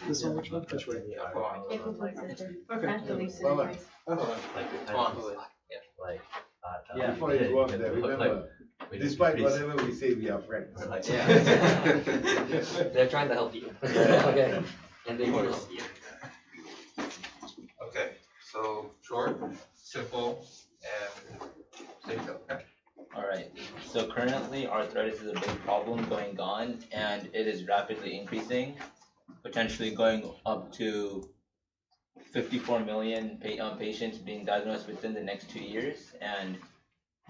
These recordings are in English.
This one, which one? Which way? Okay. Pavan, Yeah. before you go on there, remember, despite whatever we say, we are friends. Yeah. They're trying to help you. Okay. And they need help you. Okay, so short, simple, and simple. Okay. Alright, so currently arthritis is a big problem going on and it is rapidly increasing, potentially going up to 54 million patients being diagnosed within the next 2 years. And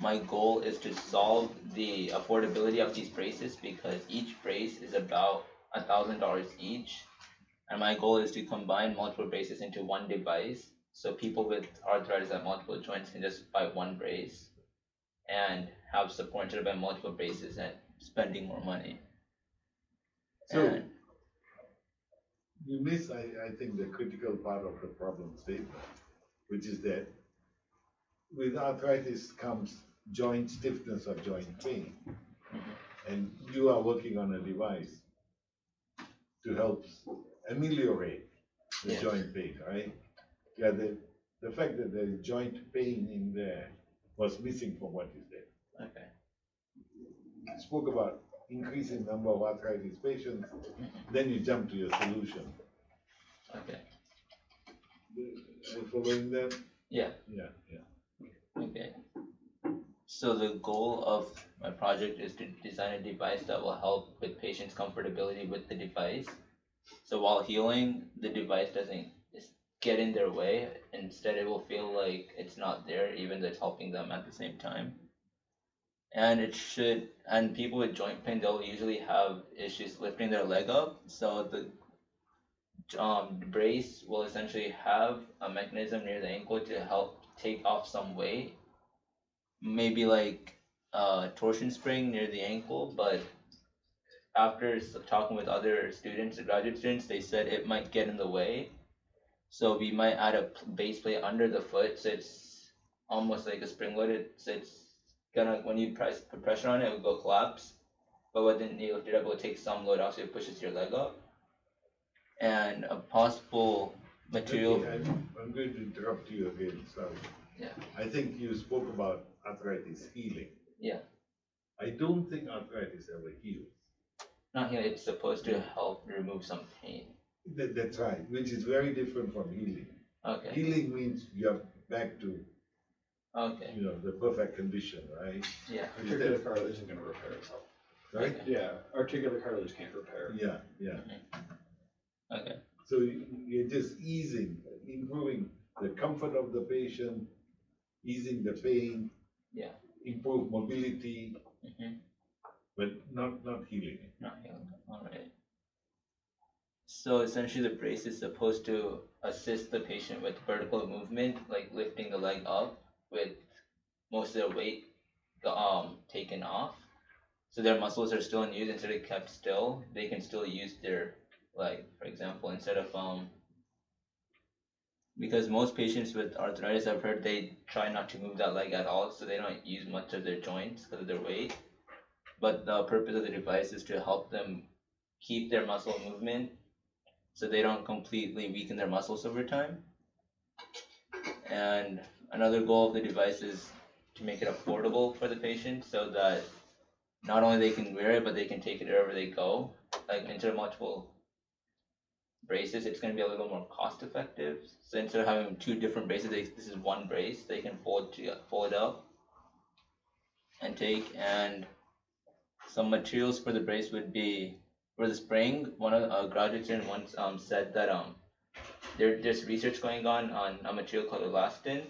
my goal is to solve the affordability of these braces because each brace is about $1,000 each. And my goal is to combine multiple braces into one device so people with arthritis at multiple joints can just buy one brace and have support instead of buying multiple braces and spending more money. So, And you miss, I think, the critical part of the problem statement, which is that with arthritis comes joint stiffness or joint pain. And you are working on a device to help ameliorate the Yes. joint pain, right? Yeah, the fact that there is joint pain in there was missing from what you said. okay. You spoke about increasing number of arthritis patients, then you jump to your solution. Okay. Are you following that? Yeah. Yeah. Okay. So the goal of my project is to design a device that will help with patients' comfortability with the device. So while healing, the device doesn't just get in their way. Instead, it will feel like it's not there, even though it's helping them at the same time. And and people with joint pain, they'll usually have issues lifting their leg up. So the brace will essentially have a mechanism near the ankle to help take off some weight, maybe like a torsion spring near the ankle. But after talking with other students, graduate students, they said it might get in the way. So we might add a base plate under the foot, so it's almost like a spring loaded. So it's gonna, when you put pressure on it, it will go collapse. But when you lift it up, it will take some load off, so it pushes your leg up. And a possible material. Okay, I'm going to interrupt you again, sorry. Yeah. I think you spoke about arthritis healing. Yeah. I don't think arthritis ever heals. Not healing, it's supposed to help remove some pain. That's right, which is very different from healing. Okay. Healing means you're back to, Okay. the perfect condition, right? Yeah. Articular cartilage isn't going to repair itself. Right? Okay. Yeah, articular cartilage can't repair. Yeah. Okay. So you're just improving the comfort of the patient, easing the pain. Yeah. Improve mobility, but not healing it. Not healing. Alright. So essentially the brace is supposed to assist the patient with vertical movement, like lifting the leg up with most of their weight taken off. So their muscles are still in use. Instead of kept still, they can still use their leg, for example, instead of because most patients with arthritis, I've heard, they try not to move that leg at all, so they don't use much of their joints because of their weight. But the purpose of the device is to help them keep their muscle movement so they don't completely weaken their muscles over time. And another goal of the device is to make it affordable for the patient so that not only they can wear it, but they can take it wherever they go. Like instead of multiple braces, it's going to be a little more cost effective. So instead of having two different braces, this is one brace. They can fold it up and take. And some materials for the brace would be, for the spring, one of a graduate student once said that there's research going on a material called elastin,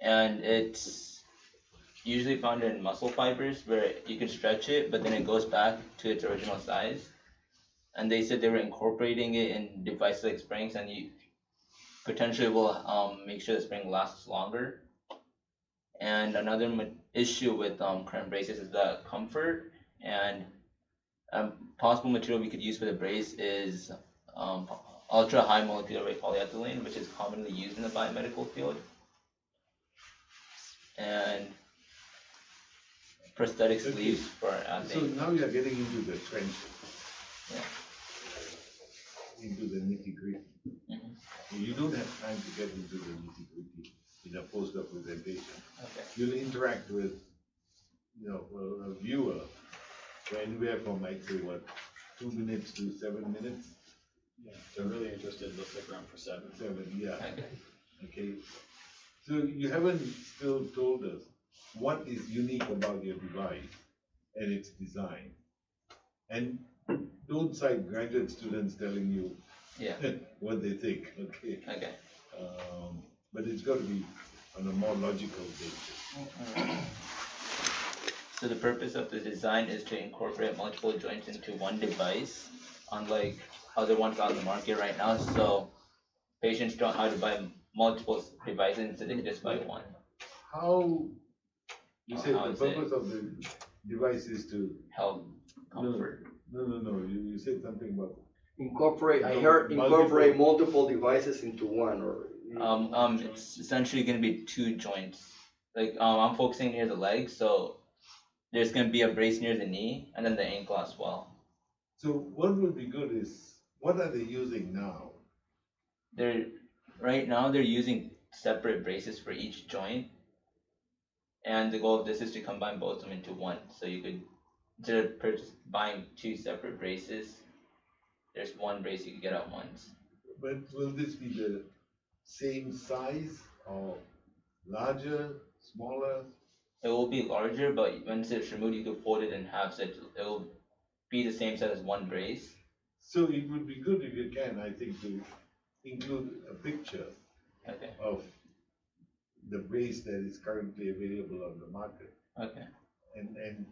and it's usually found in muscle fibers where you can stretch it, but then it goes back to its original size. And they said they were incorporating it in devices like springs, and you potentially will make sure the spring lasts longer. And another issue with current braces is the comfort. And possible material we could use for the brace is ultra high molecular weight polyethylene, which is commonly used in the biomedical field. And prosthetic sleeves for So athletes. now you're getting into the trenches. Yeah. Into nitty-gritty. Mhm. You don't have time to get into the nitty-gritty in a poster presentation. Okay. You'll interact with, a viewer for anywhere from, I'd say, 2 minutes to 7 minutes? Yeah, if they're really interested, they'll stick around for 7. 7, yeah. Okay. Okay. So you haven't still told us what is unique about your device and its design. And don't cite graduate students telling you Yeah. what they think, okay? Okay. But it's got to be on a more logical basis. So the purpose of the design is to incorporate multiple joints into one device, unlike other ones on the market right now. So patients don't have to buy multiple devices, so they can just buy one. How, you said How the is it? purpose of the device is to, Help comfort. no, you said something about, I heard incorporate multiple devices into one, or. It's essentially gonna be 2 joints. Like I'm focusing near the leg, so there's gonna be a brace near the knee and then the ankle as well. so what would be good is, what are they using now? Right now they're using separate braces for each joint, and the goal of this is to combine both of them into one. So you could, instead of buying 2 separate braces, there's one brace you can get at once. But will this be the same size or larger, smaller? It will be larger, but once it's removed, you can fold it in half, so it will be the same size as one brace. So it would be good if you can, I think, to include a picture Okay. of the brace that is currently available on the market Okay. and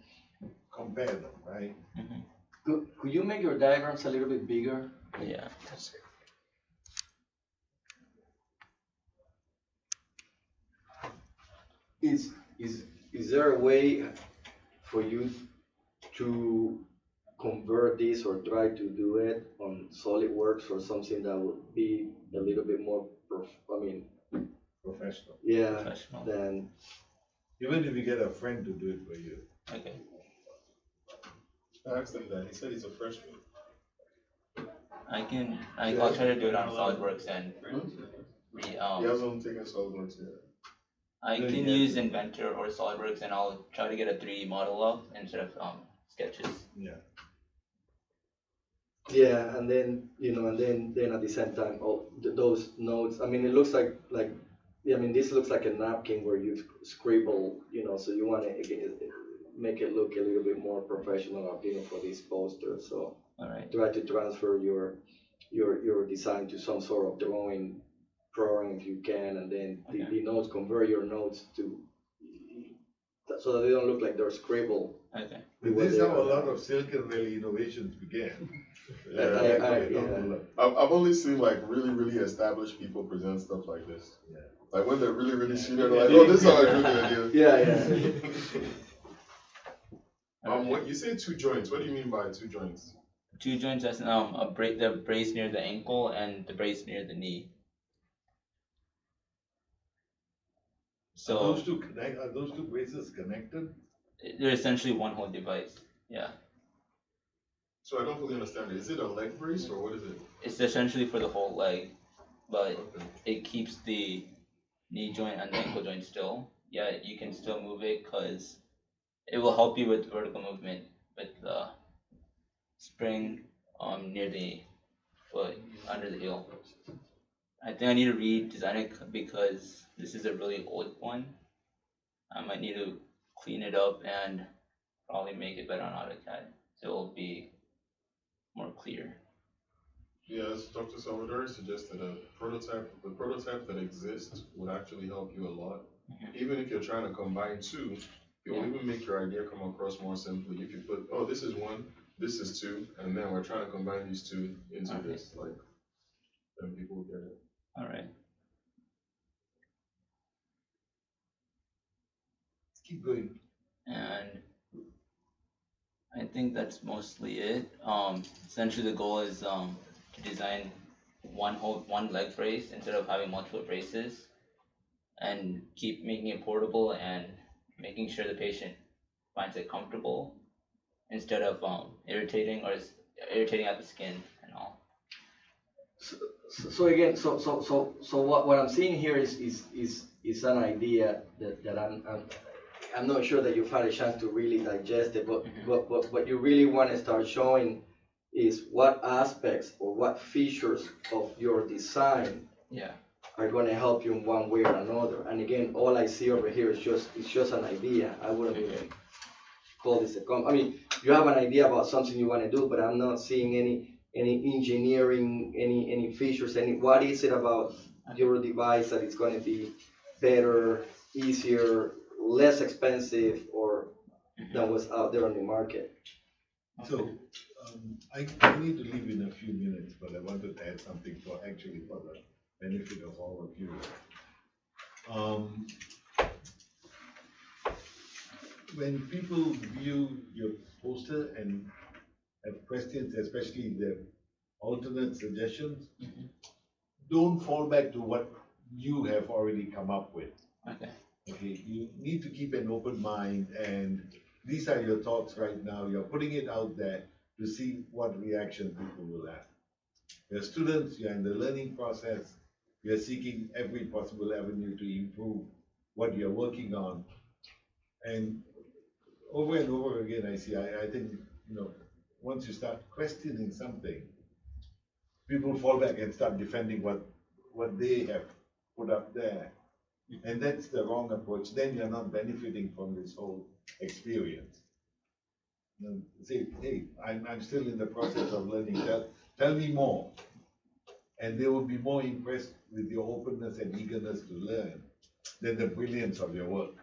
compare them, right? Could you make your diagrams a little bit bigger? Yeah. Is there a way for you to convert this or try to do it on SolidWorks or something that would be a little bit more, Professional. yeah, Professional. than, Even if you get a friend to do it for you. Okay. I asked him that. He said he's a freshman. I'll try to do it on SolidWorks and He hasn't taken SolidWorks yet. I can use Inventor or SolidWorks, and I'll try to get a 3D model up instead of sketches. Yeah. yeah, and then, then at the same time, those notes, it looks like, this looks like a napkin where you scribble, so you want to make it look a little bit more professional, for this poster, so. All right. Try to transfer your design to some sort of drawing program if you can, and then the notes, convert your notes to, so that they don't look like they're scribbled. Okay. But this is how a lot of Silicon Valley innovations began. I've only seen like really, really established people present stuff like this. Yeah. Like when they're really, really senior, they're like, oh, this is how I do the idea. Yeah. What you say 2 joints? What do you mean by 2 joints? 2 joints, that's the brace near the ankle and the brace near the knee. So Are those two braces connected? they're essentially one whole device. Yeah. So I don't fully understand it. Is it a leg brace or what is it? It's essentially for the whole leg, but Okay. it keeps the knee joint and the ankle joint still. Yeah, you can still move it because it will help you with vertical movement with the spring near the foot under the heel. I think I need to redesign it because this is a really old one. I might need to clean it up and probably make it better on AutoCAD so it will be more clear. Yes, Dr. Salvador suggested the prototype that exists would actually help you a lot. Even if you're trying to combine 2, it will even make your idea come across more simply. If you put, oh, this is 1, this is 2, and then we're trying to combine these 2 into this, then people will get it. All right. Keep going. And I think that's mostly it. Essentially the goal is to design one leg brace instead of having multiple braces, and keep making it portable and making sure the patient finds it comfortable instead of irritating at the skin and all. So again, so what I'm seeing here is an idea that I'm not sure that you've had a chance to really digest it, but what you really want to start showing is what aspects or what features of your design Yeah. are going to help you in one way or another. And again, all I see over here is just an idea. I wouldn't even call this I mean, you have an idea about something you want to do, but I'm not seeing any engineering, any features, what is it about your device that is going to be better, easier, less expensive, or than what's out there on the market? So, I need to leave in a few minutes, but I wanted to add something for the benefit of all of you. When people view your poster and have questions, especially the alternate suggestions, don't fall back to what you have already come up with. Okay. Okay, you need to keep an open mind, and these are your thoughts right now. You're putting it out there to see what reaction people will have. You're students, you're in the learning process, you're seeking every possible avenue to improve what you're working on. And over again, I think, once you start questioning something, people fall back and start defending what they have put up there. And that's the wrong approach. Then you're not benefiting from this whole experience. Say, hey, I'm still in the process of learning. Tell me more. And they will be more impressed with your openness and eagerness to learn than the brilliance of your work.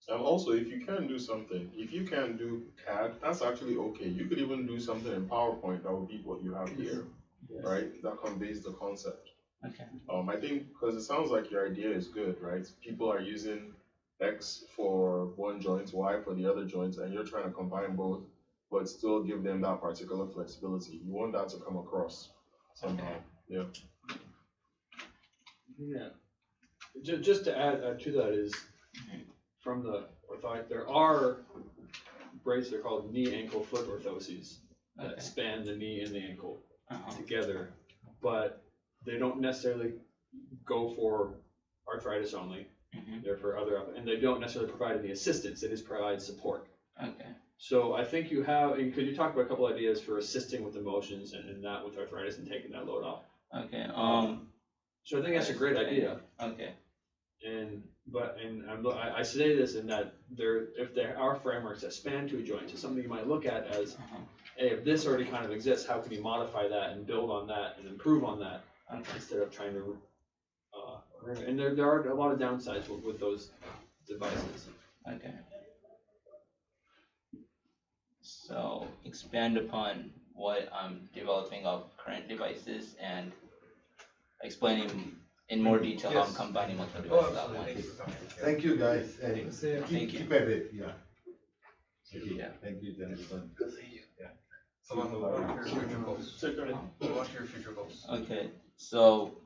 And also, if you can do something, if you can do CAD, that's actually okay. You could even do something in PowerPoint that would be what you have here, right? That conveys the concept. Okay. I think because it sounds like your idea is good, right? People are using X for one joint, Y for the other joint, and you're trying to combine both, but still give them that particular flexibility. You want that to come across somehow. Yeah. Yeah. Just to add to that is, from the orthotic, there are braces, they're called knee ankle foot orthoses that span the knee and the ankle together, but they don't necessarily go for arthritis only. They're for other, and they don't necessarily provide any assistance. They just provide support. Okay. So I think you have, and could you talk about a couple ideas for assisting with the motions and that with arthritis and taking that load off? Okay. So I think that's a great idea. Okay. I say this in that if there are frameworks that span two joints, it's something you might look at as, hey, if this already kind of exists, how can you modify that and build on that and improve on that instead of trying to. And there are a lot of downsides with those devices. Okay. So expand upon what I'm developing of current devices and explaining in more detail how I'm combining multiple devices at once. Thank you, guys. And Thank you. keep at it. Yeah. Yeah. Thank you, gentlemen. So what are your future goals? So go ahead. What are your future goals? Okay. So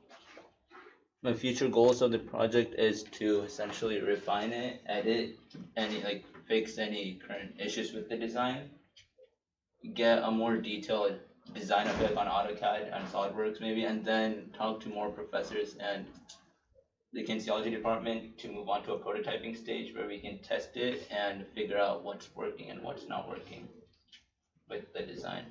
my future goals of the project is to essentially refine it, edit fix any current issues with the design, get a more detailed design of it on AutoCAD and SolidWorks maybe, and then talk to more professors and the kinesiology department to move on to a prototyping stage where we can test it and figure out what's working and what's not working with the design.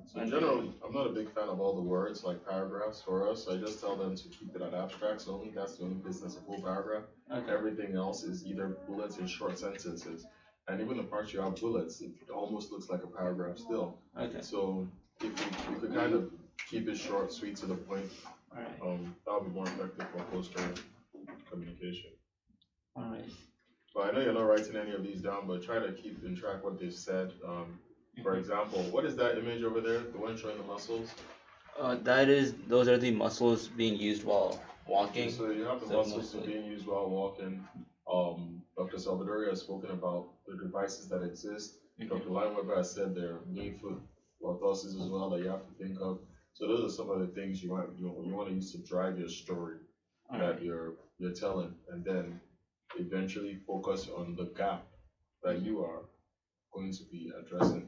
So in general, I'm not a big fan of all the words like paragraphs for us. I just tell them to keep it at abstracts only. That's the only business, a full paragraph. Okay. Everything else is either bullets and short sentences. And even the parts you have bullets, it almost looks like a paragraph still. Okay. So if you could kind of keep it short, sweet, to the point, Alright. that would be more effective for poster communication. Alright. But I know you're not writing any of these down, but try to keep in track what they've said. For example, what is that image over there? The one showing the muscles? Those are the muscles being used while walking. So you have the muscles being used while walking. Dr. Salvadori has spoken about the devices that exist. Dr. Lineweber has said there are knee foot orthoses as well that you have to think of. So those are some of the things you want to use to drive your story that you're telling, and then eventually focus on the gap that you are going to be addressing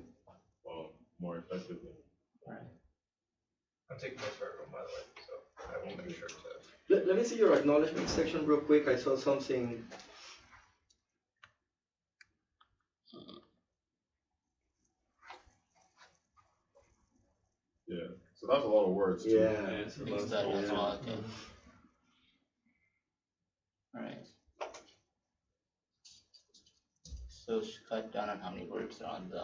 more effectively. Alright. I'm taking notes for everyone, by the way, so I will make sure to. Let me see your acknowledgement section real quick. I saw something. Yeah, so that's a lot of words too. Yeah. it's a lot Use of that as small- well, okay. Alright. So should cut down on how many words are on the.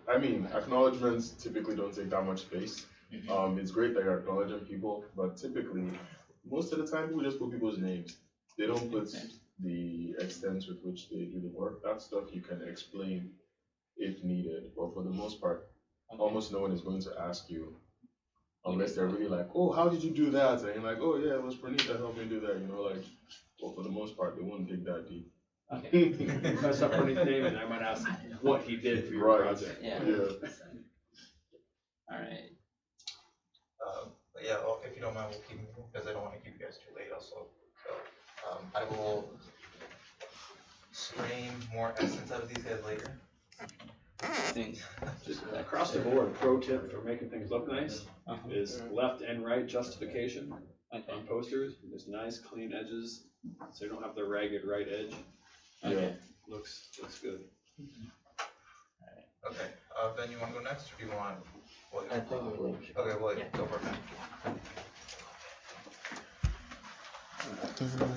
I mean, acknowledgements typically don't take that much space. It's great that you're acknowledging people, but typically, most of the time, people just put people's names. They don't put the extent with which they do the work. That stuff you can explain if needed, but for the most part, almost no one is going to ask you unless they're really like, oh, how did you do that? And you're like, oh yeah, it was Pranita that helped me do that, like, well, for the most part, they won't dig that deep. Okay. Mess up his name and I might ask what he did for your Right. project. Yeah. Yeah. Alright. But yeah, well, if you don't mind, we'll keep moving, because I don't wanna keep you guys too late also. So, I will strain more essence out of these guys later. Just across the board, pro tip for making things look nice is left and right justification on posters. Just nice, clean edges, so you don't have the ragged right edge. Yeah. Looks good. Okay, Ben, you wanna go next, or do you want? I think we will. Okay, well, Yeah. go for it, Ben.